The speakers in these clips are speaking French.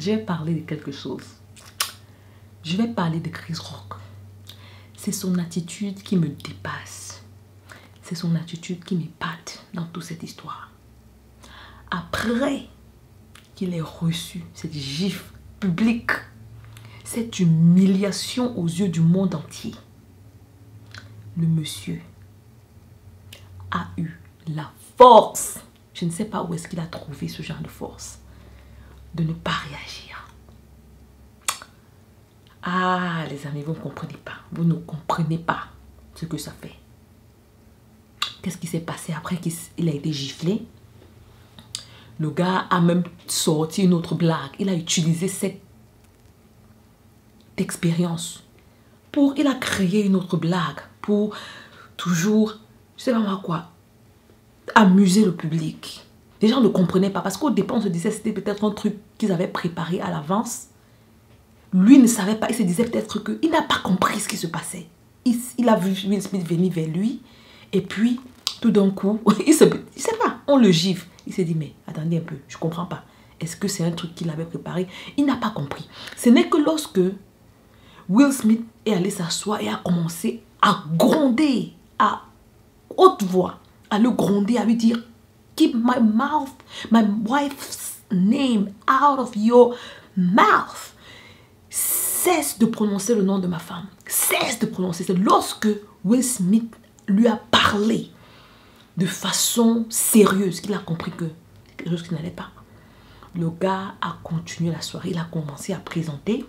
je vais parler de quelque chose. Je vais parler de Chris Rock. C'est son attitude qui me dépasse. C'est son attitude qui m'épate dans toute cette histoire. Après qu'il ait reçu cette gifle publique, cette humiliation aux yeux du monde entier, le monsieur a eu la force, je ne sais pas où est-ce qu'il a trouvé ce genre de force, de ne pas réagir. Ah, les amis, vous ne comprenez pas. Vous ne comprenez pas ce que ça fait. Qu'est-ce qui s'est passé après qu'il a été giflé? Le gars a même sorti une autre blague. Il a utilisé cette expérience il a créé une autre blague pour toujours, je sais pas moi quoi, amuser le public. Les gens ne comprenaient pas parce qu'au départ on se disait c'était peut-être un truc qu'ils avaient préparé à l'avance. Lui ne savait pas, il se disait peut-être qu'il n'a pas compris ce qui se passait. Il a vu Will Smith venir vers lui et puis tout d'un coup, il sait pas, on le gifle. Il s'est dit mais attendez un peu, je comprends pas. Est-ce que c'est un truc qu'il avait préparé? Il n'a pas compris. Ce n'est que lorsque Will Smith est allé s'asseoir et a commencé à gronder à haute voix, à le gronder, à lui dire keep my mouth, my wife's name out of your mouth. Cesse de prononcer le nom de ma femme. Cesse de prononcer. C'est lorsque Will Smith lui a parlé de façon sérieuse qu'il a compris que quelque chose qui n'allait pas. Le gars a continué la soirée. Il a commencé à présenter,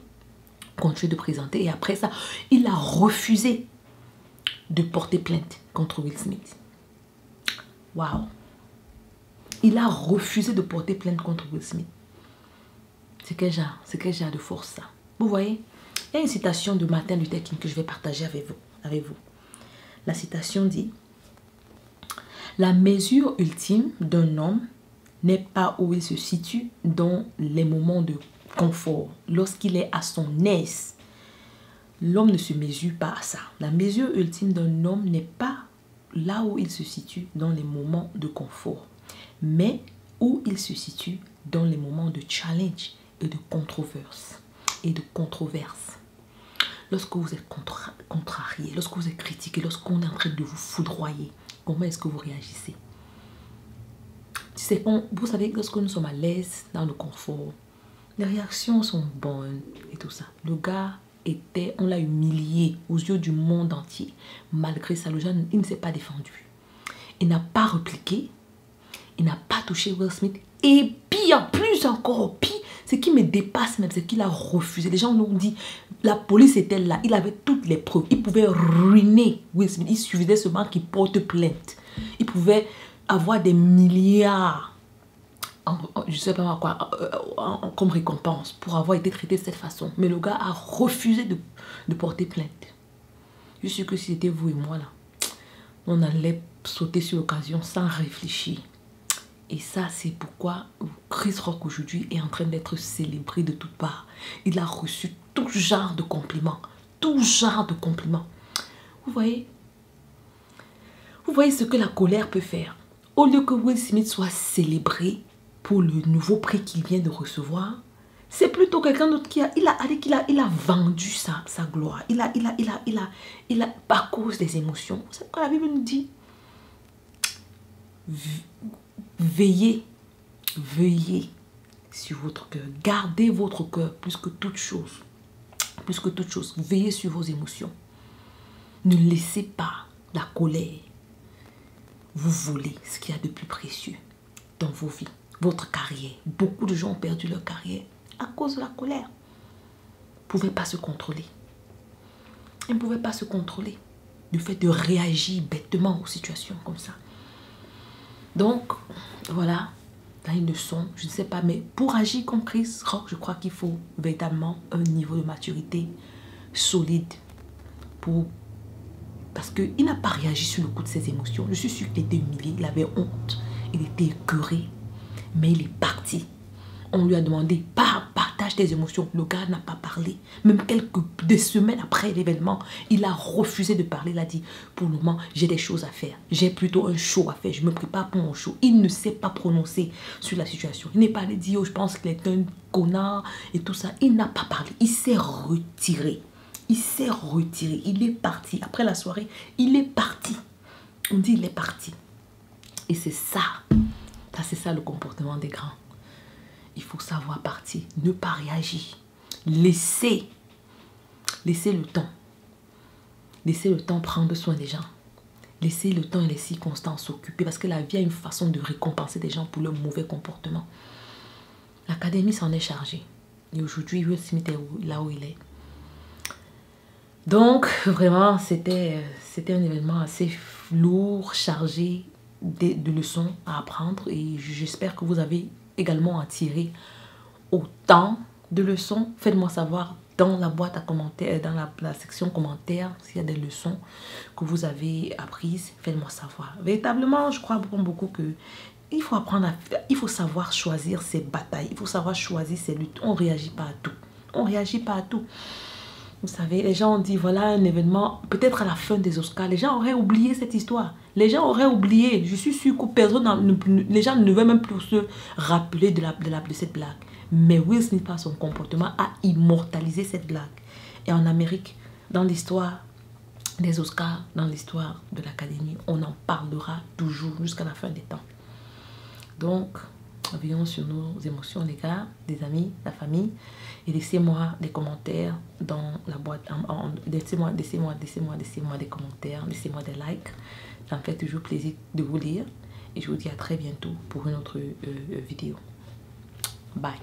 continué de présenter. Et après ça, il a refusé de porter plainte contre Will Smith. Waouh! Il a refusé de porter plainte contre Will Smith. C'est quel genre de force ça? Vous voyez? Il y a une citation de Martin Luther King que je vais partager avec vous. La citation dit: la mesure ultime d'un homme n'est pas où il se situe dans les moments de confort. Lorsqu'il est à son aise, l'homme ne se mesure pas à ça. La mesure ultime d'un homme n'est pas là où il se situe dans les moments de confort, mais où il se situe dans les moments de challenge et de controverse. Lorsque vous êtes contrarié, lorsque vous êtes critiqué, lorsqu'on est en train de vous foudroyer, comment est-ce que vous réagissez? Vous savez, lorsque nous sommes à l'aise, dans le confort, les réactions sont bonnes et tout ça. Le gars on l'a humilié aux yeux du monde entier. Malgré ça, le jeune, il ne s'est pas défendu. Il n'a pas répliqué. Il n'a pas touché Will Smith. Et pire, plus encore, pire, ce qui me dépasse même, c'est qu'il a refusé. Les gens nous ont dit, la police était là, il avait toutes les preuves. Il pouvait ruiner Will Smith. Il suffisait seulement qu'il porte plainte. Il pouvait avoir des milliards, je ne sais pas quoi, comme récompense pour avoir été traité de cette façon. Mais le gars a refusé de porter plainte. Je suis sûr que si c'était vous et moi là, on allait sauter sur l'occasion sans réfléchir. Et ça, c'est pourquoi Chris Rock aujourd'hui est en train d'être célébré de toutes parts. Il a reçu tout genre de compliments. Tout genre de compliments. Vous voyez? Vous voyez ce que la colère peut faire. Au lieu que Will Smith soit célébré pour le nouveau prix qu'il vient de recevoir, c'est plutôt quelqu'un d'autre qui a vendu sa gloire. Il a, à cause des émotions. C'est ce que la Bible nous dit. Veillez sur votre cœur. Gardez votre cœur plus que toute chose. Plus que toute chose. Veillez sur vos émotions. Ne laissez pas la colère vous voler ce qu'il y a de plus précieux dans vos vies. Votre carrière. Beaucoup de gens ont perdu leur carrière à cause de la colère. Ils ne pouvaient pas se contrôler. Ils ne pouvaient pas se contrôler. Le fait de réagir bêtement aux situations comme ça. Donc, voilà, là une leçon, je ne sais pas, mais pour agir comme Chris Rock, je crois qu'il faut véritablement un niveau de maturité solide parce qu'il n'a pas réagi sur le coup de ses émotions. Je suis sûre qu'il était humilié, il avait honte, il était écœuré, mais il est parti. On lui a demandé, par partage tes émotions. Le gars n'a pas parlé. Même des semaines après l'événement, il a refusé de parler. Il a dit, pour le moment, j'ai des choses à faire. J'ai plutôt un show à faire. Je me prépare pour mon show. Il ne s'est pas prononcé sur la situation. Il n'est pas allé dire, oh, je pense qu'il est un connard et tout ça. Il n'a pas parlé. Il s'est retiré. Il s'est retiré. Il est parti. Après la soirée, il est parti. On dit, il est parti. Et c'est ça. C'est ça le comportement des grands. Il faut savoir partir, ne pas réagir. Laissez le temps. Laissez le temps prendre soin des gens. Laissez le temps et les circonstances s'occuper parce que la vie a une façon de récompenser des gens pour leur mauvais comportement. L'académie s'en est chargée. Et aujourd'hui, Will Smith est là où il est. Donc, vraiment, c'était un événement assez lourd, chargé de leçons à apprendre. Et j'espère que vous avez également à tirer autant de leçons. Faites-moi savoir dans la boîte à commentaires, dans la section commentaires, s'il y a des leçons que vous avez apprises. Faites-moi savoir. Véritablement, je crois beaucoup que il faut apprendre il faut savoir choisir ses batailles. Il faut savoir choisir ses luttes. On ne réagit pas à tout. On ne réagit pas à tout. Vous savez, les gens ont dit, voilà un événement, peut-être à la fin des Oscars, les gens auraient oublié cette histoire. Les gens auraient oublié. Je suis sûre que les gens ne veulent même plus se rappeler de cette blague. Mais Will Smith, par son comportement, a immortalisé cette blague. Et en Amérique, dans l'histoire des Oscars, dans l'histoire de l'Académie, on en parlera toujours jusqu'à la fin des temps. Donc, veillons sur nos émotions, les gars, des amis, la famille. Et laissez-moi des commentaires dans la boîte. Laissez-moi des commentaires, laissez-moi des likes. Ça me fait toujours plaisir de vous lire. Et je vous dis à très bientôt pour une autre vidéo. Bye.